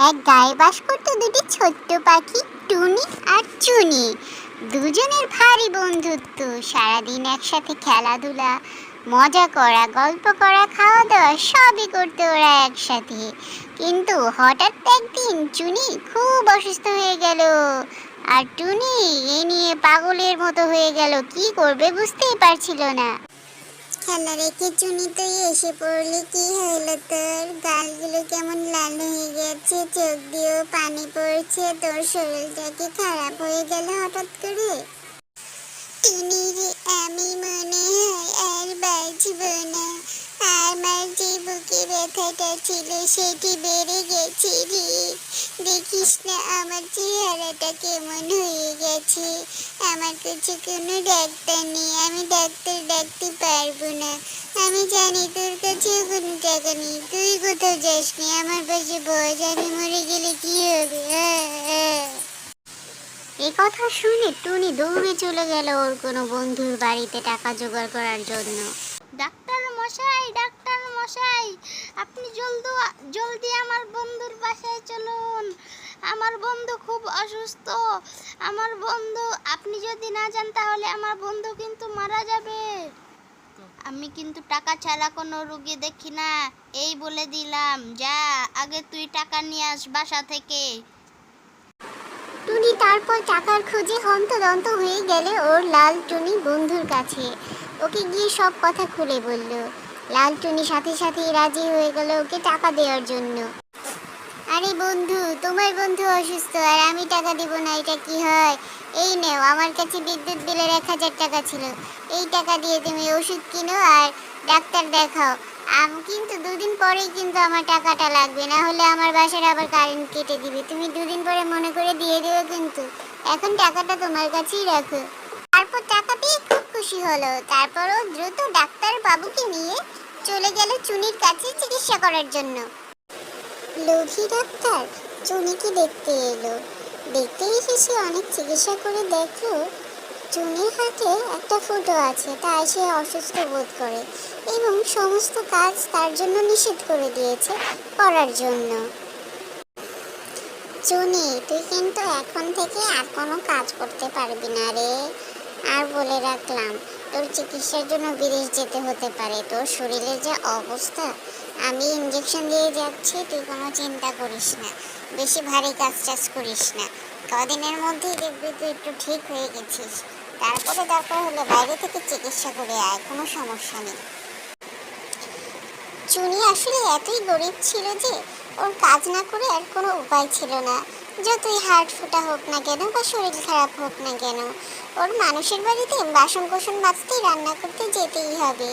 এক গায়ে বাস করতো দুটি ছোট্ট পাখি, টুনি আর চুনি। দুজনের ভারী বন্ধুত্ব, সারাদিন একসাথে খেলাধুলা, মজা করা, গল্প করা, খাওয়া দাওয়া সবই করতো ওরা একসাথে। কিন্তু হঠাৎ একদিন চুনি খুব অসুস্থ হয়ে গেল, আর টুনি এ নিয়ে পাগলের মতো হয়ে গেল, কি করবে বুঝতেই পারছিল না। খেলা রেখে চুনি তুই এসে পড়লি, কি হলো তোর? গালগুলো কেমন লাল হয়ে গেছে, চোখ দিয়েও পানি পড়ছে, তোর শরীরটা কি খারাপ হয়ে গেল হঠাৎ করে? টুনি রে, আমি মনে হয় আর বাঁচব না। আমার যে বুকে ব্যথাটা ছিল সেটি বেড়ে গেছে রে। দেখিস না আমার চেহারাটা কেমন হয়ে গেছে। আমার কাছে কোনো ডাক্তার নেই, আমি ডাক্তার ডাকতে পারবো না। আমি জানি তোর কাছে কোনো টাকা নেই, তুই কোথাও যাসনি, আমার পাশে বস, আমি মরে গেলে কি হবে? এই কথা শুনে টুনি দৌড়ে চলে গেল ওর কোনো বন্ধুর বাড়িতে টাকা জোগাড় করার জন্য। ডাক্তার মশাই, ডাক্তার মশাই, আপনি জলদি আমার বন্ধুর বাসায় চলুন। আমার বন্ধু খুব অসুস্থ। আমার বন্ধু, আপনি যদি না যান তাহলে আমার বন্ধু কিন্তু মারা যাবে। আমি কিন্তু টাকা ছাড়া কোনো রুগী দেখি না, এই বলে দিলাম। যা, আগে তুই টাকা নিয়ে আস বাসা থেকে। টুনি তারপর টাকার খোঁজে হন্তদন্ত হয়ে গেলে ওর লাল টুনি বন্ধুর কাছে। ওকে গিয়ে সব কথা খুলে বলল। লাল টুনি সাথে সাথেই রাজি হয়ে গেল ওকে টাকা দেওয়ার জন্য। আরে বন্ধু, তোমার বন্ধু অসুস্থ আর আমি টাকা দিব না, এটা কি হয়? এই নেও, আমার কাছে বিদ্যুৎ বিলের 1000 টাকা ছিল, এই টাকা দিয়ে তুমি ওষুধ কিনো আর ডাক্তার দেখাও। কিন্তু 2 দিন পরেই কিন্তু আমার টাকাটা লাগবে, না হলে আমার বাসার আবার কারেন্ট কেটে দিবে। তুমি 2 দিন পরে মনে করে দিয়ে দিও কিন্তু, এখন টাকাটা তোমার কাছেই রাখো। তারপর টাকা পেয়ে খুব খুশি হলো। তারপরও দ্রুত ডাক্তার বাবুকে নিয়ে চলে গেল চুনির কাছে চিকিৎসা করার জন্য। লোভী ডাক্তার চুনিকে দেখতে এলো। দেখতে এসে সে অনেক চিকিৎসা করে দেখলো চুনির হাতে একটা ফুটো আছে, তাই সে অসুস্থ বোধ করে এবং সমস্ত কাজ তার জন্য নিষেধ করে দিয়েছে করার জন্য। চুনি, তুই কিন্তু এখন থেকে আর কোনো কাজ করতে পারবি না রে। আর বলে রাখলাম, তোর চিকিৎসার জন্য বিদেশ যেতে হতে পারে। তোর শরীরের যে অবস্থা, আমি ইঞ্জেকশন দিয়ে যাচ্ছি, তুই কোনো চিন্তা করিস না, বেশি ভারী কাজ টাজ করিস না। কদিনের মধ্যেই দেখবি তুই একটু ঠিক হয়ে গেছিস। তারপরে দরকার হলে বাইরে থেকে চিকিৎসা করে আয়, কোনো সমস্যা নেই। চুনি আসলে এতই গরিব ছিল যে ওর কাজ না করে আর কোনো উপায় ছিল না। যতই হার্ট ফোটা হোক না কেন বা শরীর খারাপ হোক না কেন, ওর মানুষের বাড়িতে বাসন কোসন মাজতেই রান্না করতে যেতেই হবে।